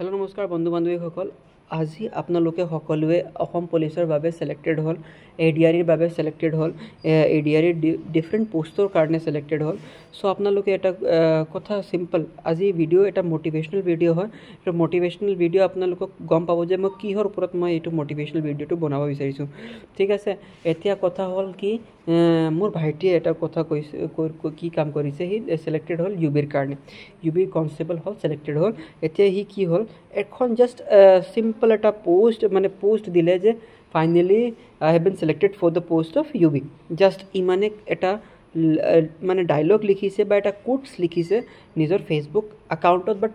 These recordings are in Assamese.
हेलो नमस्कार बंधु बान्धवीসকল আজি আপোনালোকে সকলোৱে অসম পুলিচৰ বাবে সিলেক্টেড হল এডিআৰইৰ বাবে সিলেক্টেড হল এডিআৰইৰ ডিফাৰেন্ট পোষ্টৰ কাৰণে সিলেক্টেড হল সো আপোনালোকে এটা কথা সিম্পল আজি ভিডিও এটা মোটিভেশনাল ভিডিও হয় এটা মোটিভেশনাল ভিডিও আপোনালোকক গম পাব যে মই কিহৰ ওপৰত মই এটো মোটিভেশনাল ভিডিওটো বনাব বিচাৰিছো ঠিক আছে এতিয়া কথা হল কি মোৰ ভাইটিয়ে এটা কথা কৈছে কি কাম কৰিছে হি সিলেক্টেড হল ইউবিৰ কাৰণে ইউবি কনস্টেবল হল সিলেক্টেড হল এতিয়া হি কি হল এখন just simple eta post dile je finally I have been selected for the post of UB just imane eta মানে ডায়লগ লিখিছে বা এটা কোটস লিখিছে নিজৰ ফেসবুক একাউন্টত বা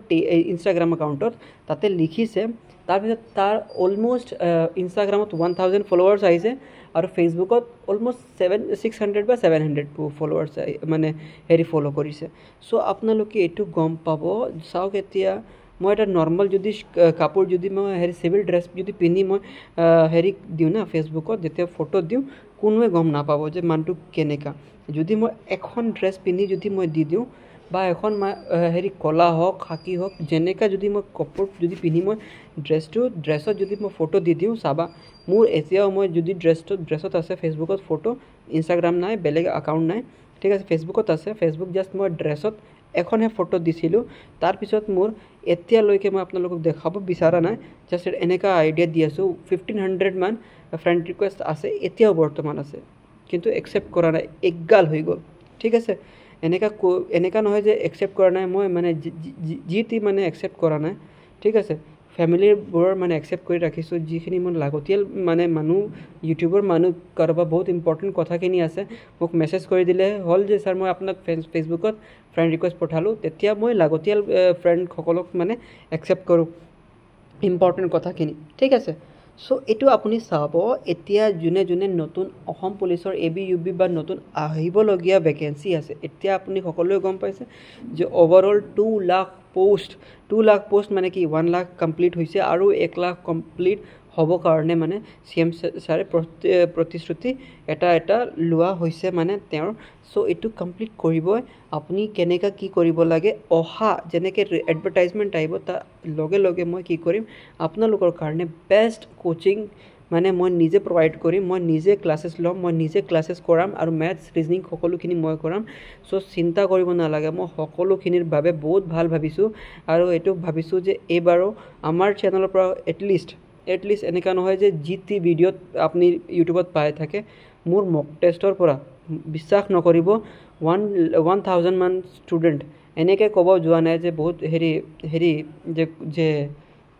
ইনষ্টাগ্ৰাম একাউন্টত তাতে লিখিছে তাৰ পিছত তাৰ অলমোস্ট ইনষ্টাগ্ৰামত 1000 ফলোৱাৰ্স আহিছে আৰু ফেসবুকত অলমোস্ট 600 বা 700 ফলোৱাৰ্স মানে হেৰি ফলো কৰিছে সো আপোনালোকে এটো গম পাব চাওক এতিয়া মই এটা নৰমাল যদি কাপড় যদি মই হেৰি সিভিল ড্ৰেস যদি পিনি মই হেৰি দিউ না ফেসবুকত যেতে ফটো দিউ কোনোৱে গম না পাব যে মানটো কেনেকা যদি মই এখন ড্ৰেস পিনি যদি মই দি দিউ বা এখন হেৰি কলা হক খাকি হক যেনেকা যদি মই কাপড় যদি পিনি মই ড্রেসত যদি মই ফটো দি দিউ সাবা মোৰ এতিয়াও মই যদি ড্ৰেসত আছে ফেসবুকত ফটো ইনষ্টাগ্ৰাম নাই বেলেগ একাউন্ট নাই ঠিক আছে ফেসবুকত আছে ফেসবুক জাস্ট মই ড্রেসত এখন ফটো দিছিলো তাৰ পিছত মোৰ এতিয়া লৈকে মই আপোনালোকক দেখাব বিচাৰা নাই জাস্ট এনেকা আইডিয়া দি আছো 1500 মান ফ্ৰেন্ড ৰিকুৱেষ্ট আছে এতিয়াও বৰ্তমান আছে কিন্তু একসেপ্ট কৰা নাই একগাল হৈ গল ঠিক আছে এনেকা নহয় যে একসেপ্ট কৰা নাই মই মানে জিতি মানে একসেপ্ট কৰা নাই ঠিক আছে ফ্যামিলিৰ বৰ মানে একসেপ্ট কৰি ৰাখিছো যিখিনি মন লাগতিয়াল মানে মানুহ ইউটিউবৰ মানুহ কৰবা বহুত ইম্পৰ্টেন্ট কথাখিনি আছে মোক মেসেজ কৰি দিলে হল যে স্যাৰ মই আপোনাক ফেসবুকত ফ্ৰেন্ড ৰিকুৱেষ্ট পঠালো তেতিয়া মই লাগতিয়াল ফ্ৰেন্ড সকলক মানে একসেপ্ট কৰো ইম্পৰ্টেন্ট কথাখিনি ঠিক আছে সো এটো আপুনি চাব এতিয়া জুনে নতুন অসম পুলিচৰ এবি ইউবি বা নতুন আহিব লগিয়া ভ্যাকেন্সি আছে এতিয়া আপুনি সকলোৱে গম পাইছে যে ওভাৰঅল 2 লাখ পোষ্ট মানে কি 1 লাখ কমপ্লিট হৈছে আৰু 1 লাখ কমপ্লিট হ'ব কাৰণে মানে সিএম সাৰে প্ৰতিশ্ৰুতি এটা লোৱা হৈছে মানে তেওঁৰ সো এটো কমপ্লিট কৰিব আপুনি কেনেকা কি কৰিব লাগে অহা যেনেকে এডভাৰটাইজমেন্ট আহিব তা লগে মই কি কৰিম আপোনালোকৰ কাৰণে বেষ্ট কোচিং মানে মই নিজে প্ৰভাইড কৰিম মই নিজে ক্লাसेस লম মই নিজে ক্লাसेस কৰাম আৰু ম্যাথছ ৰিজনিং সকলোখিনি মই কৰাম সো চিন্তা কৰিব নালাগে মই সকলোখিনিৰ বাবে বহুত ভাল ভাবিছো আৰু এটো ভাবিছো যে এবাৰো আমাৰ চেনেলৰ পৰা এটলিষ্ট এনেকা নহয় যে জিটি ভিডিওত আপুনি ইউটিউবত পাই থাকে মোৰ মক টেষ্টৰ পৰা বিশ্বাস নকৰিব 1000 মান ষ্টুডেন্ট এনেকে কব যোৱা নাই যে বহুত হেৰি যে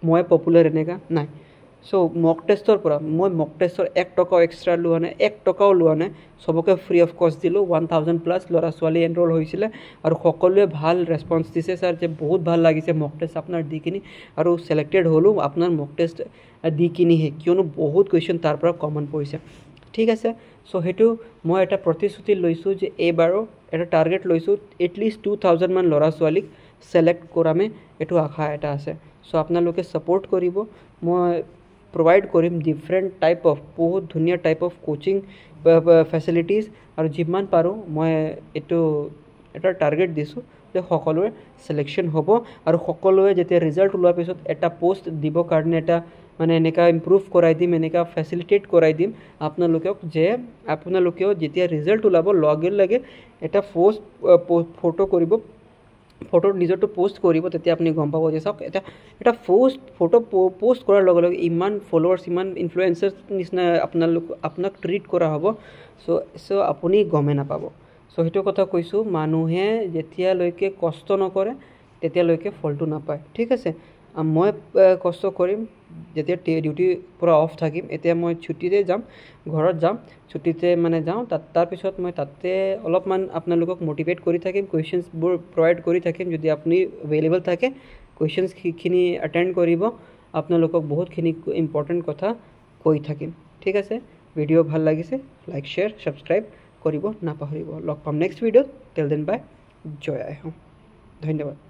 মই পপুলাৰ এনেকা নাই সো মক টেষ্টৰ পৰা মই মক টেষ্টৰ 1 টকা এক্সট্ৰা লোৱা নাই 1 টকাও লোৱা নাই সবকে ফ্ৰী অফ কষ্ট দিলো 1000 প্লাস লৰা ছোৱালী এনৰোল হৈছিল আৰু সকলোৱে ভাল ৰেসপন্স দিছে স্যাৰ যে বহুত ভাল লাগিছে মক টেষ্ট আপোনাৰ দিকিনি আৰু সিলেক্টেড হলো আপোনাৰ মক টেষ্ট দিকিনি হে কিয়নো বহুত কোৱেশ্চন তাৰ পৰা কমন পৰিছে ঠিক আছে সো হেতু মই এটা প্ৰতিশ্ৰুতি লৈছো যে এবাৰো এটা টাৰ্গেট লৈছো এটলিষ্ট 2000 মান লৰা ছোৱালীক সিলেক্ট কৰামে এটো আশা এটা আছে সো আপোনালোকে সাপোৰ্ট কৰিব মই provide কৰিম ডিফাৰেন্ট টাইপ অফ বহুত ধুনিয়া টাইপ অফ কোচিং ফেসিলিটিজ আৰু যিমান পাৰো মই এটো এটা টাৰ্গেট দিছো যে সকলোৱে সিলেকশন হ'ব আৰু সকলোৱে যেতিয়া ৰিজাল্ট ওলোৱাৰ পিছত এটা পোষ্ট দিব কাৰণে এটা মানে এনেকা ইমপ্ৰুভ কৰাই দিম এনেকা ফেসিলিটেট কৰাই দিম আপোনালোকেও যেতিয়া ৰিজাল্ট ওলাব লগে এটা পোষ্ট ফটো কৰিব ফটো নিজৰটো পোষ্ট কৰিব তেতিয়া আপুনি গম পাব যে সব এটা ফটো পোষ্ট কৰাৰ লগে ইমান ফলোৱাৰ্স ইমান ইনফ্লুয়েন্সাৰ নিচিনা আপোনাক ট্ৰিট কৰা হ'ব সো আপুনি গমে না পাব সো হেতু কথা কৈছো মানুহে যেতিয়া লৈকে কষ্ট নকৰে তেতিয়া লৈকে ফলটো নাপায় ঠিক আছে মই কষ্ট কৰিম যেতিয়া ডিউটি পুৰা অফ থাকিম এতিয়া মই ছুটিতে যাম ঘৰত যাম ছুটিতে মানে যাওঁ তাৰ পিছত মই তাতে অলপমান আপোনালোকক মোটিভেট কৰি থাকিম কোৱেশ্চনছ বোৰ প্ৰভাইড কৰি থাকিম যদি আপুনি अवेलेबल থাকে কোৱেশ্চনছ খিনি অটেন্ড কৰিব আপোনালোকক বহুতখিনি ইম্পৰ্টেন্ট কথা কৈ থাকিম ঠিক আছে ভিডিও ভাল লাগিছে লাইক শেয়াৰ সাবস্ক্ৰাইব কৰিব নাপাহৰিব লগ পাম নেক্সট ভিডিওত টিল দেন বাই জয় আই হোম ধন্যবাদ